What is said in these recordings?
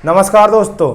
नमस्कार दोस्तों।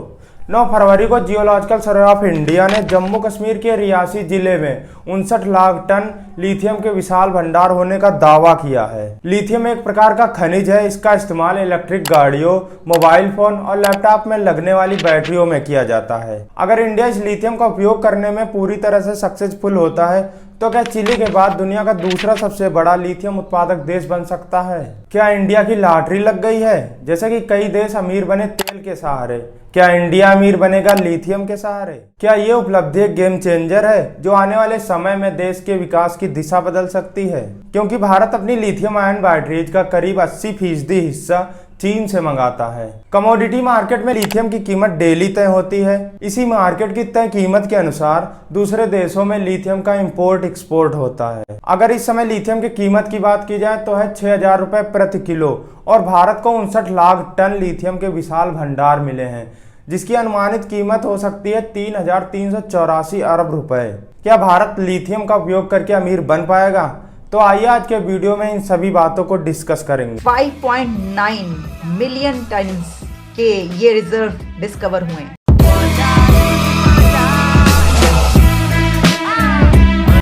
9 फरवरी को जियोलॉजिकल सर्वे ऑफ इंडिया ने जम्मू कश्मीर के रियासी जिले में 59 लाख टन लिथियम के विशाल भंडार होने का दावा किया है। लिथियम एक प्रकार का खनिज है। इसका इस्तेमाल इलेक्ट्रिक गाड़ियों, मोबाइल फोन और लैपटॉप में लगने वाली बैटरियों में किया जाता है। अगर इंडिया इस लिथियम का उपयोग करने में पूरी तरह से सक्सेसफुल होता है तो क्या चिली के बाद दुनिया का दूसरा सबसे बड़ा लिथियम उत्पादक देश बन सकता है? क्या इंडिया की लॉटरी लग गई है? जैसे कि कई देश अमीर बने तेल के सहारे, क्या इंडिया अमीर बनेगा लिथियम के सहारे? क्या ये उपलब्धि एक गेम चेंजर है जो आने वाले समय में देश के विकास की दिशा बदल सकती है? क्योंकि भारत अपनी लिथियम आयन बैटरीज का करीब 80% हिस्सा चीन से मंगाता है। कमोडिटी मार्केट में लिथियम की कीमत डेली तय होती है। इसी मार्केट की तय कीमत के अनुसार दूसरे देशों में लिथियम का इंपोर्ट एक्सपोर्ट होता है। अगर इस समय लिथियम की कीमत की बात की जाए तो है 6000 रुपए प्रति किलो और भारत को 59 लाख टन लिथियम के विशाल भंडार मिले हैं, जिसकी अनुमानित कीमत हो सकती है 3384 अरब रुपए। क्या भारत लिथियम का उपयोग करके अमीर बन पाएगा? तो आइए आज के वीडियो में इन सभी बातों को डिस्कस करेंगे। 5.9 मिलियन टन के ये रिजर्व डिस्कवर हुए हैं,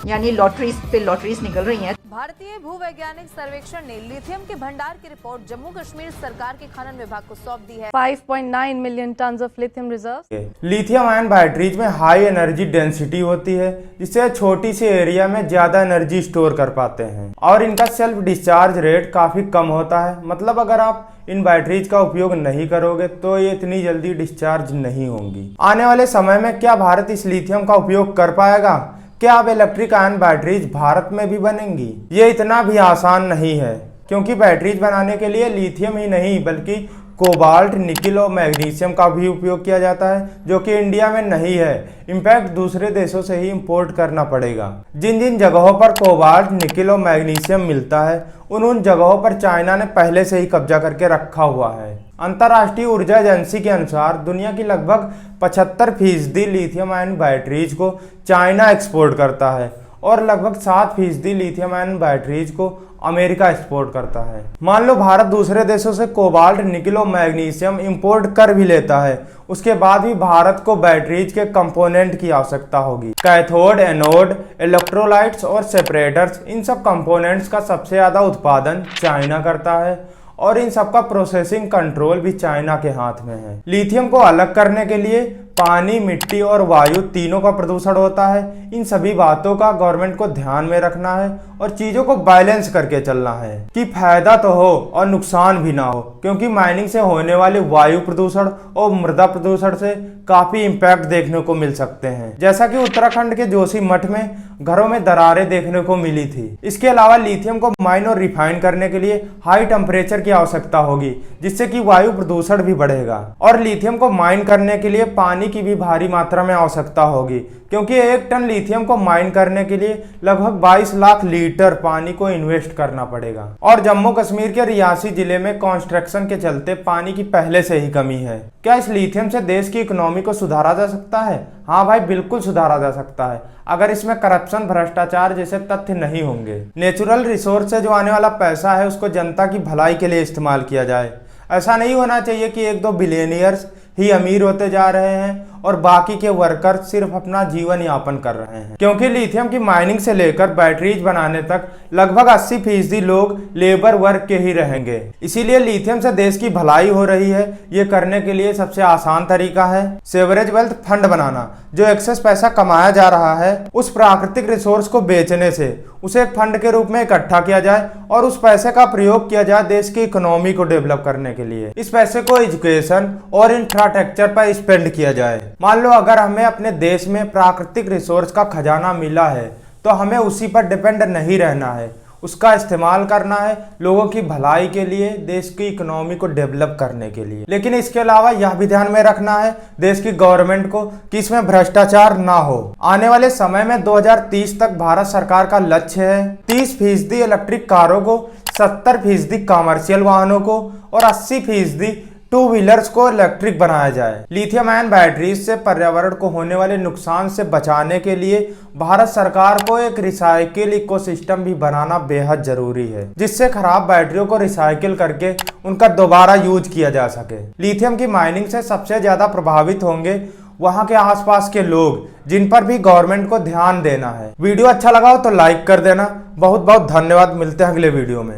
यानी लॉटरीज पे लॉटरीज निकल रही हैं। भारतीय भूवैज्ञानिक सर्वेक्षण ने लिथियम के भंडार की रिपोर्ट जम्मू कश्मीर सरकार के खनन विभाग को सौंप दी है। 5.9 million ton of lithium reserve. Lithium ion batteries में हाई एनर्जी डेंसिटी होती है, जिससे छोटी सी एरिया में ज्यादा एनर्जी स्टोर कर पाते हैं और इनका सेल्फ डिस्चार्ज रेट काफी कम होता है। मतलब अगर आप इन बैटरीज का उपयोग नहीं करोगे तो ये इतनी जल्दी डिस्चार्ज नहीं होंगी। आने वाले समय में क्या भारत इस लिथियम का उपयोग कर पाएगा? क्या अब इलेक्ट्रिक आयन बैटरीज भारत में भी बनेंगी? ये इतना भी आसान नहीं है, क्योंकि बैटरीज बनाने के लिए लिथियम ही नहीं बल्कि कोबाल्ट, निकिल और मैग्नीशियम का भी उपयोग किया जाता है, जो कि इंडिया में नहीं है। इनफैक्ट दूसरे देशों से ही इंपोर्ट करना पड़ेगा। जिन जिन जगहों पर कोबाल्ट, निकिल और मैग्नीशियम मिलता है उन जगहों पर चाइना ने पहले से ही कब्जा करके रखा हुआ है। अंतर्राष्ट्रीय ऊर्जा एजेंसी के अनुसार दुनिया की लगभग 75% लिथियम आयन बैटरीज को चाइना एक्सपोर्ट करता है और लगभग 7% लिथियम आयन बैटरीज को अमेरिका एक्सपोर्ट करता है। मान लो भारत दूसरे देशों से कोबाल्ट, निकिल और मैग्नीशियम इंपोर्ट कर भी लेता है, उसके बाद भी भारत को बैटरीज के कंपोनेंट की आवश्यकता होगी। कैथोड, एनोड, इलेक्ट्रोलाइट्स और सेपरेटर्स, इन सब कंपोनेंट्स का सबसे ज्यादा उत्पादन चाइना करता है और इन सब का प्रोसेसिंग कंट्रोल भी चाइना के हाथ में है। लिथियम को अलग करने के लिए पानी, मिट्टी और वायु तीनों का प्रदूषण होता है। इन सभी बातों का गवर्नमेंट को ध्यान में रखना है और चीजों को बैलेंस करके चलना है कि फायदा तो हो और नुकसान भी ना हो, क्योंकि माइनिंग से होने वाले वायु प्रदूषण और मृदा प्रदूषण से काफी इम्पैक्ट देखने को मिल सकते हैं, जैसा कि उत्तराखंड के जोशीमठ में घरों में दरारें देखने को मिली थी। इसके अलावा लिथियम को माइन और रिफाइन करने के लिए हाई टेम्परेचर की आवश्यकता होगी, जिससे कि वायु प्रदूषण भी बढ़ेगा। और लिथियम को माइन करने के लिए पानी की भी भारी मात्रा में आवश्यकता होगी, क्योंकि 1 टन लिथियम को माइन करने के लिए लगभग 22 लाख लीटर पानी को इन्वेस्ट करना पड़ेगा। और जम्मू कश्मीर के रियासी जिले में कंस्ट्रक्शन के चलते पानी की पहले से ही कमी है। क्या इस लिथियम से देश की इकोनॉमी को सुधारा जा सकता है? हाँ भाई, बिल्कुल सुधारा जा सकता है, अगर इसमें करप्शन, भ्रष्टाचार जैसे तथ्य नहीं होंगे। नेचुरल रिसोर्स से जो आने वाला पैसा है उसको जनता की भलाई के लिए इस्तेमाल किया जाए। ऐसा नहीं होना चाहिए कि 1-2 बिलियनियर्स ही अमीर होते जा रहे हैं और बाकी के वर्कर सिर्फ अपना जीवन यापन कर रहे हैं, क्योंकि लिथियम की माइनिंग से लेकर बैटरीज बनाने तक लगभग 80% लोग लेबर वर्क के ही रहेंगे। इसीलिए लिथियम से देश की भलाई हो रही है। ये करने के लिए सबसे आसान तरीका है सेवरेज वेल्थ फंड बनाना। जो एक्सेस पैसा कमाया जा रहा है उस प्राकृतिक रिसोर्स को बेचने से उसे एक फंड के रूप में इकट्ठा किया जाए और उस पैसे का प्रयोग किया जाए देश की इकोनॉमी को डेवलप करने के लिए। इस पैसे को एजुकेशन और इंफ्रास्ट्रक्चर पर स्पेंड किया जाए। मान लो अगर हमें अपने देश में प्राकृतिक रिसोर्स का खजाना मिला है तो हमें उसी पर डिपेंड नहीं रहना है, उसका इस्तेमाल करना है लोगों की भलाई के लिए, देश की इकोनॉमी को डेवलप करने के लिए। लेकिन इसके अलावा यह भी ध्यान में रखना है देश की गवर्नमेंट को कि इसमें भ्रष्टाचार ना हो। आने वाले समय में 2030 तक भारत सरकार का लक्ष्य है 30% इलेक्ट्रिक कारों को, 70% कॉमर्शियल वाहनों को और 80% टू व्हीलर्स को इलेक्ट्रिक बनाया जाए। लिथियम आयन बैटरीज से पर्यावरण को होने वाले नुकसान से बचाने के लिए भारत सरकार को एक रिसाइकिल इकोसिस्टम भी बनाना बेहद जरूरी है, जिससे खराब बैटरियों को रिसाइकिल करके उनका दोबारा यूज किया जा सके। लिथियम की माइनिंग से सबसे ज्यादा प्रभावित होंगे वहां के आसपास के लोग, जिन पर भी गवर्नमेंट को ध्यान देना है। वीडियो अच्छा लगा हो तो लाइक कर देना। बहुत बहुत धन्यवाद। मिलते हैं अगले वीडियो में।